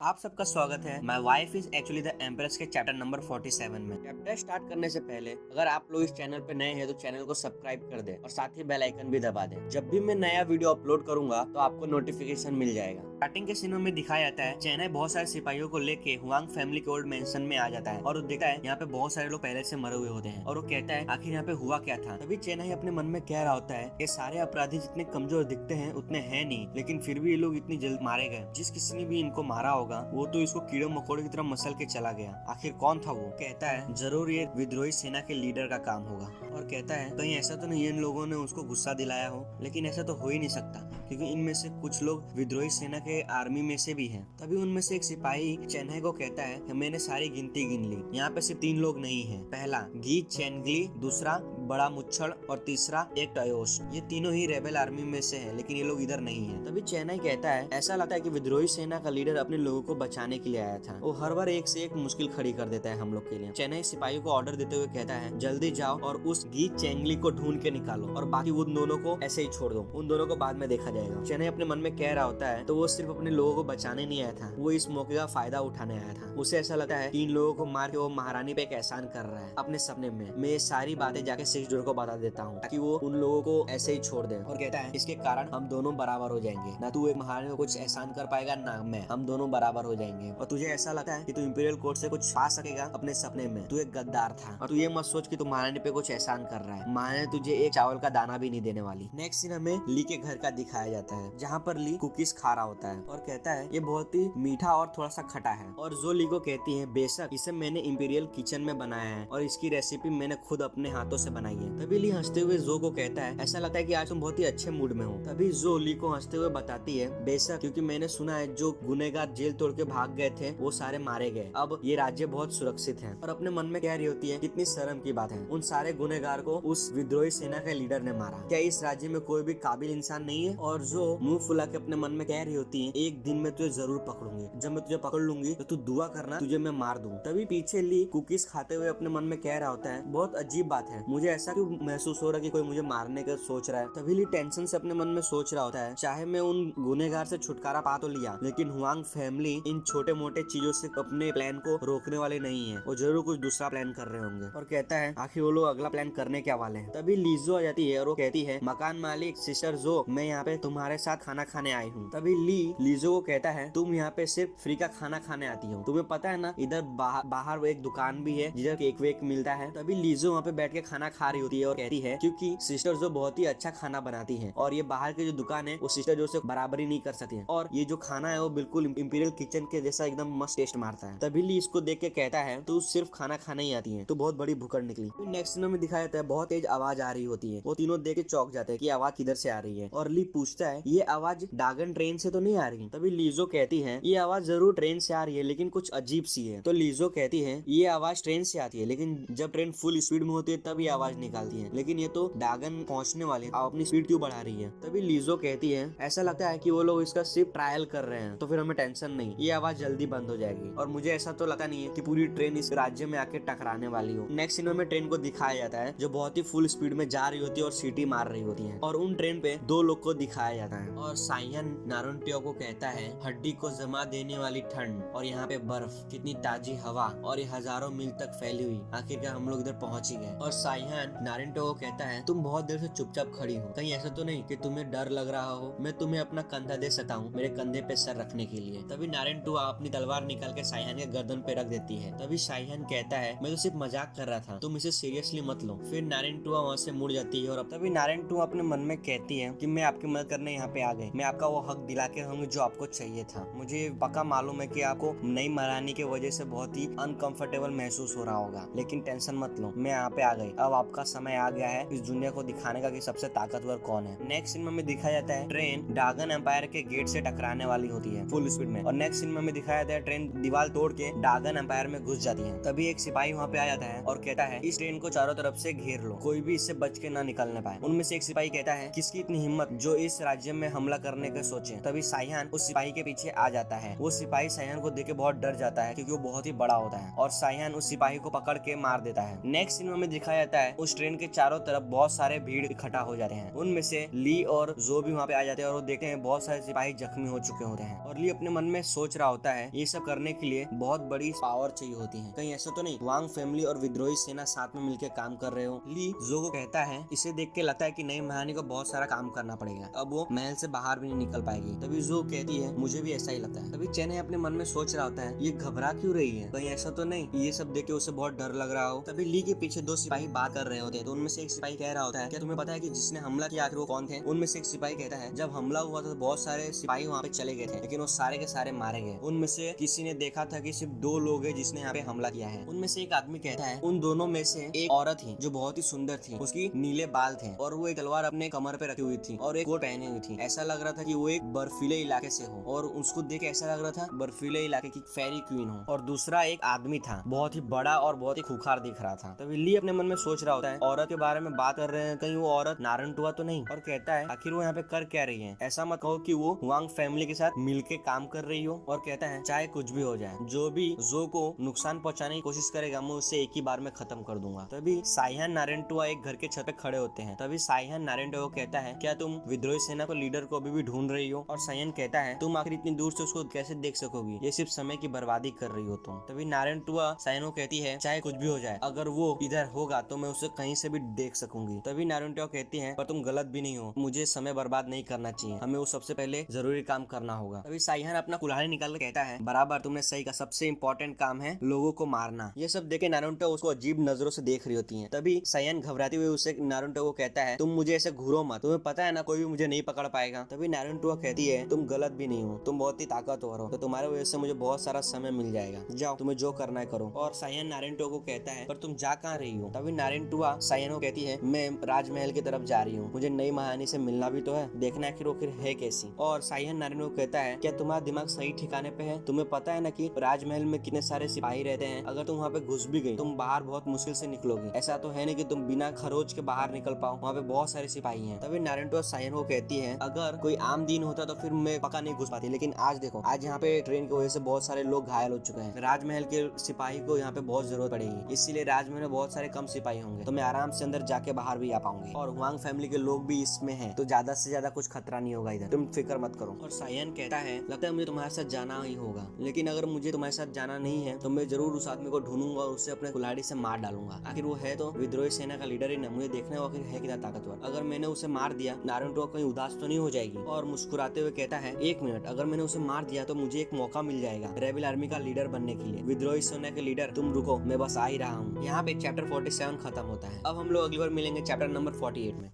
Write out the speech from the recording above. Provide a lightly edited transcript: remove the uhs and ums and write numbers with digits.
आप सबका स्वागत है। My wife is actually the empress के चैप्टर नंबर 47 में। चैप्टर स्टार्ट करने से पहले अगर आप लोग इस चैनल पे नए हैं तो चैनल को सब्सक्राइब कर दे और साथ ही बेल आइकन भी दबा दे। जब भी मैं नया वीडियो अपलोड करूंगा तो आपको नोटिफिकेशन मिल जाएगा। स्टार्टिंग के सीनों में दिखाया जाता है चेन्नई बहुत सारे सिपाहियों को लेके हुआंग फैमिली के ओल्ड मेंशन में आ जाता है और वो देखता है यहाँ पे बहुत सारे लोग पहले से मरे हुए होते हैं और वो कहता है आखिर यहाँ पे हुआ क्या था। तभी चेन्नई अपने मन में कह रहा होता है ये सारे अपराधी जितने कमजोर दिखते हैं उतने हैं नहीं, लेकिन फिर भी ये लोग इतनी जल्द मारे गए। जिस किसी ने भी इनको मारा होगा वो तो इसको कीड़े मकोड़े की तरह मसल के चला गया। आखिर कौन था वो? कहता है जरूर ये विद्रोही सेना के लीडर का काम होगा और कहता है कहीं ऐसा तो नहीं इन लोगों ने उसको गुस्सा दिलाया हो, लेकिन ऐसा तो हो ही नहीं सकता क्योंकि इनमें से कुछ लोग विद्रोही सेना के आर्मी में से भी हैं। तभी उनमें से एक सिपाही चेन्नई को कहता है मैंने सारी गिनती गिन ली, यहाँ पे सिर्फ 3 लोग नहीं हैं। पहला गी चेंगली, दूसरा बड़ा मुच्छड़ और तीसरा एक टयोस। ये तीनों ही रेबेल आर्मी में से हैं, लेकिन ये लोग इधर नहीं हैं। तभी चेन्नई कहता है ऐसा लगता है कि विद्रोही सेना का लीडर अपने लोगों को बचाने के लिए आया था। वो हर बार एक से एक मुश्किल खड़ी कर देता है हम लोग के लिए। चेन्नई सिपाही को ऑर्डर देते हुए कहता है जल्दी जाओ और उस गी चेंगली को ढूंढ के निकालो और बाकी उन दोनों को ऐसे ही छोड़ दो, उन दोनों को बाद में देखा जाएगा। चेन्नई अपने मन में कह रहा होता है तो वो सिर्फ अपने लोगों को बचाने नहीं आया था, वो इस मौके का फायदा उठाने आया था। उसे ऐसा लगता है 3 लोगों को मार के वो महारानी पे एक एहसान कर रहा है अपने सपने में। मैं ये सारी बातें जाके 6 जोड़ को बता देता हूँ ताकि वो उन लोगों को ऐसे ही छोड़ दे और कहता है इसके कारण हम दोनों बराबर हो जाएंगे, ना तू एक महारानी को कुछ एहसान कर पाएगा ना मैं, हम दोनों बराबर हो जाएंगे। और तुझे ऐसा लगता है कि तू इंपीरियल कोर्ट से कुछ पा सकेगा अपने सपने में, तू एक गद्दार था और तू ये मत सोच कि तू महारानी पे कुछ एहसान कर रहा है, महारानी तुझे एक चावल का दाना भी नहीं देने वाली। नेक्स्ट सीन हमें ली के घर का दिखाया जाता है जहाँ पर ली कुकीज खा रहा होता है और कहता है ये बहुत ही मीठा और थोड़ा सा खटा है। और जो ली को कहती है बेशक इसे मैंने इंपीरियल किचन में बनाया है और इसकी रेसिपी मैंने खुद अपने हाथों से बनाई है। तभी ली हंसते हुए जो को कहता है ऐसा लगता है कि आज तुम बहुत ही अच्छे मूड में हो। तभी जो ली को हंसते हुए बताती है बेशक क्योंकि मैंने सुना है जो गुनेगार जेल तोड़ के भाग गए थे वो सारे मारे गए, अब ये राज्य बहुत सुरक्षित है। और अपने मन में कह रही होती है कितनी शर्म की बात है, उन सारे गुनेगार को उस विद्रोही सेना के लीडर ने मारा, क्या इस राज्य में कोई भी काबिल इंसान नहीं है? और जो मुंह फुला के अपने मन में कह रही होती है एक दिन में तुझे जरूर पकड़ूंगी, जब मैं तुझे पकड़ लूंगी तो तू दुआ करना तुझे मैं मार दूं। तभी पीछे ली कुकीज खाते हुए अपने मन में कह रहा होता है बहुत अजीब बात है, मुझे ऐसा क्यों महसूस हो रहा है कि कोई मुझे मारने का सोच रहा है। तभी ली टेंशन से अपने मन में सोच रहा होता है चाहे मैं उन गुनेगार से छुटकारा पा तो लिया, लेकिन हुआंग फैमिली इन छोटे मोटे चीजों से अपने प्लान को रोकने वाले नहीं है, वो जरूर कुछ दूसरा प्लान कर रहे होंगे। और कहता है आखिर वो लोग अगला प्लान करने क्या वाले हैं। तभी लीजो आ जाती है और वो कहती है मकान मालिक सिस्टर जो मैं यहाँ पे तुम्हारे साथ खाना खाने आई हूँ। तभी लीजो को कहता है तुम यहाँ पे सिर्फ फ्री का खाना खाने आती हो, तुम्हें पता है ना इधर बाहर एक दुकान भी है जिधर केक वेक मिलता है। तभी लीजो वहाँ पे बैठ के खाना खा रही होती है और कहती है क्योंकि सिस्टर जो बहुत ही अच्छा खाना बनाती है और ये बाहर की जो दुकान है वो सिस्टर जो से बराबरी नहीं कर सकती है और ये जो खाना है वो बिल्कुल इंपीरियल किचन के जैसा एकदम मस्त टेस्ट मारता है। तभी ली इसको देख के कहता है तू सिर्फ खाना खाने ही आती है, तो बहुत बड़ी भूखड़ निकली। नेक्स्ट सीन में दिखाया जाता है बहुत तेज आवाज आ रही होती है, वो तीनों देख के चौंक जाते हैं कि आवाज किधर से आ रही है और ली पूछता है ये आवाज डागन ट्रेन से तो नहीं आ रही। तभी लीजो कहती है ये आवाज जरूर ट्रेन से आ रही है लेकिन कुछ अजीब सी है। तो लीजो कहती है ये आवाज ट्रेन से आती है लेकिन जब ट्रेन फुल स्पीड में होती है तब ये आवाज निकालती है, लेकिन ये तो डागन पहुंचने वाली आप अपनी स्पीड क्यों बढ़ा रही है। तभी लीजो कहती है ऐसा लगता है कि वो लोग इसका सिर्फ ट्रायल कर रहे हैं तो फिर हमें टेंशन नहीं, ये आवाज जल्दी बंद हो जाएगी और मुझे ऐसा तो लगता नहीं है कि पूरी ट्रेन इस राज्य में आके टकराने वाली हो। नेक्स्ट सीन में ट्रेन को दिखाया जाता है जो बहुत ही फुल स्पीड में जा रही होती है और सीटी मार रही होती है और उन ट्रेन पे 2 लोग को दिखाया जाता है और सायन नारुंटियो को कहता है हड्डी को जमा देने वाली ठंड और यहाँ पे बर्फ, कितनी ताजी हवा और ये हजारों मील तक फैली हुई, आखिरकार हम लोग इधर पहुंच ही गए। और सायन नारुंटियो को कहता है तुम बहुत देर से चुपचाप खड़ी हो, कहीं ऐसा तो नहीं कि तुम्हें डर लग रहा हो, मैं तुम्हें अपना कंधा दे सकता हूँ मेरे कंधे पे सर रखने के लिए। तभी नारुंटियो अपनी तलवार निकाल के सायन के गर्दन पे रख देती है। तभी सायन कहता है मैं तो सिर्फ मजाक कर रहा था, तुम इसे सीरियसली मत लो। फिर नारुंटियो वहाँ से मुड़ जाती है और तभी नारुंटियो अपने मन में कहती है कि मैं आपकी मदद करने यहाँ पे आ गई, मैं आपका वो हक दिला के रहूंगी जो आपको चाहिए था। मुझे पक्का मालूम है कि आपको नई महारानी की वजह से बहुत ही अनकंफर्टेबल महसूस हो रहा होगा, लेकिन टेंशन मत लो, मैं यहाँ पे आ गई, अब आपका समय आ गया है इस दुनिया को दिखाने का कि सबसे ताकतवर कौन है। नेक्स्ट सीन में दिखाया जाता है ट्रेन डागन एम्पायर के गेट से टकराने वाली होती है फुल स्पीड में और नेक्स्ट सीन में दिखाया जाता है ट्रेन दीवार तोड़ के डागन एम्पायर में घुस जाती है। तभी एक सिपाही वहाँ पे आ जाता है और कहता है इस ट्रेन को चारों तरफ से घेर लो, कोई भी इससे बच के ना निकलने पाए। उनमें से एक सिपाही कहता है किसकी इतनी हिम्मत जो इस इस राज्य में हमला करने का सोचे। तभी साइहान उस सिपाही के पीछे आ जाता है। वो सिपाही साइहान को देख के बहुत डर जाता है क्योंकि वो बहुत ही बड़ा होता है और साइहान उस सिपाही को पकड़ के मार देता है। नेक्स्ट सीन में दिखाया जाता है उस ट्रेन के चारों तरफ बहुत सारे भीड़ इकट्ठा हो जाते हैं। उनमें से ली और जो भी वहाँ पे आ जाते हैं और वो देखते हैं बहुत सारे सिपाही जख्मी हो चुके होते हैं और ली अपने मन में सोच रहा होता है ये सब करने के लिए बहुत बड़ी पावर चाहिए होती है, कहीं ऐसा तो नहीं वांग फैमिली और विद्रोही सेना साथ में मिलकर काम कर रहे हो। ली जो को कहता है, इसे देख के लगता है कि नई महारानी को बहुत सारा काम करना पड़ेगा, अब वो महल से बाहर भी नहीं निकल पाएगी। तभी जो कहती है मुझे भी ऐसा ही लगता है। तभी चेन अपने मन में सोच रहा होता है ये घबरा क्यों रही है, कहीं ऐसा तो नहीं ये सब देख के उसे बहुत डर लग रहा हो। तभी ली के पीछे दो सिपाही बात कर रहे होते हैं तो उनमें से एक सिपाही कह रहा होता है क्या तुम्हें पता है कि जिसने हमला किया आखिर वो कौन थे। उनमें से एक सिपाही कहता है जब हमला हुआ था तो बहुत सारे सिपाही वहाँ पे चले गए थे लेकिन वो सारे के सारे मारे गए। उनमें से किसी ने देखा था कि सिर्फ 2 लोग हैं जिसने यहाँ पे हमला किया है। उनमें से एक आदमी कहता है उन दोनों में से एक औरत थी जो बहुत ही सुंदर थी, उसकी नीले बाल थे और वो एक तलवार अपने कमर पे रखी हुई थी और एक कोट पहनी हुई थी। ऐसा लग रहा था कि वो एक बर्फीले इलाके से हो और उसको देख ऐसा लग रहा था बर्फीले इलाके की फेरी क्वीन हो। और दूसरा एक आदमी था बहुत ही बड़ा और बहुत ही खूंखार दिख रहा था। तभी ली अपने मन में सोच रहा होता है औरत के बारे में बात कर रहे हैं कहीं वो औरत नारंटुआ तो नहीं, और कहता है आखिर वो यहाँ पे कर क्या रही है, ऐसा मत कहो कि वो वांग फैमिली के साथ मिलके काम कर रही हो। और कहता है चाहे कुछ भी हो जाए जो भी जो को नुकसान पहुंचाने की कोशिश करेगा मैं उसे एक ही बार में खत्म कर दूंगा। तभी साइहान नारंटुआ एक घर के छत पे खड़े होते हैं। तभी साइहान नारंटुआ को कहता है क्या तुम विद्रोही सेना को लीडर को अभी भी ढूंढ रही हो। और साइहान कहता है तुम आखिर इतनी दूर से उसको कैसे देख सकोगी, ये सिर्फ समय की बर्बादी कर रही हो तुम। तभी नारंटुआ साइहान को कहती है चाहे कुछ भी हो जाए अगर वो इधर होगा तो मैं उसे कहीं से भी देख सकूंगी। तभी नारंटुआ कहती है पर तुम गलत भी नहीं हो, मुझे समय बर्बाद नहीं करना चाहिए, हमें वो सबसे पहले जरूरी काम करना होगा। तभी साइहान अपना कुल्हाड़ी निकाल कर कहता है बराबर तुमने सही कहा, सबसे इम्पोर्टेंट काम है लोगों को मारना। ये सब देखे नारुतो उसको अजीब नजरों से देख रही होती है। तभी साइहान घबराते हुए उसे नारुतो को कहता है तुम मुझे ऐसे घूरो मत, तुम्हें पता है ना कोई भी मुझे नहीं पकड़ पाएगा। तभी नारुतो कहती है तुम गलत भी नहीं हो, तुम बहुत ही ताकतवर हो, तो तुम्हारे वजह से मुझे बहुत सारा समय मिल जाएगा, जाओ तुम्हें जो करना है करो। और साइहान नारुतो को कहता है पर तुम जा कहाँ रही हो। तभी नारुतो साइहान को कहती है मैं राजमहल की तरफ जा रही हूँ, मुझे नई महारानी से मिलना भी तो है, देखना आखिर वो है कैसी। और साइहान नारुतो कहता है क्या तुम्हारा दिमाग सही ठिकाने पे है, तुम्हें पता है ना कि राजमहल में कितने सारे सिपाही रहते हैं, अगर तुम वहाँ पे घुस भी गई तुम बाहर बहुत मुश्किल से निकलोगी, ऐसा तो है नहीं कि तुम बिना खरोच के बाहर निकल पाओ, वहाँ पे बहुत सारे सिपाही हैं। तभी नारुतो साइहान को कहती है अगर कोई आम दिन होता तो फिर मैं पक्का नहीं घुस पाती, लेकिन आज देखो आज यहाँ पे ट्रेन की वजह से बहुत सारे लोग घायल हो चुके हैं, राजमहल के सिपाही को यहाँ पे बहुत जरूरत पड़ेगी, इसीलिए राजमहल में बहुत सारे कम सिपाही होंगे तो मैं आराम से अंदर जाके बाहर भी आ पाऊंगी, और वांग फैमिली के लोग भी इसमें हैं तो ज्यादा से ज्यादा कुछ खतरा नहीं होगा इधर, तुम फिक्र मत करो। और साइहान कहता है लगता है मुझे तुम्हारे साथ जाना ही होगा, लेकिन अगर मुझे तुम्हारे साथ जाना नहीं है तो मैं जरूर उस आदमी को ढूंढूंगा और उसे अपने कुल्हाड़ी से मार डालूंगा, आखिर वो है तो विद्रोही सेना का लीडर ही ना, मुझे देखना है आखिर है कितना ताकतवर। अगर मैंने उसे मार दिया नारुतो कहीं उदास तो नहीं हो जाएगी। और मुस्कुराते हुए कहता है 1 मिनट, अगर मैंने उसे मार दिया तो मुझे एक मौका मिल जाएगा रेबल आर्मी का लीडर बनने के लिए, विद्रोही सेना के लीडर तुम रुको मैं बस आ ही रहा हूँ। यहाँ पे चैप्टर 47 खत्म होता है। अब हम लोग अगली बार मिलेंगे चैप्टर नंबर 48 में।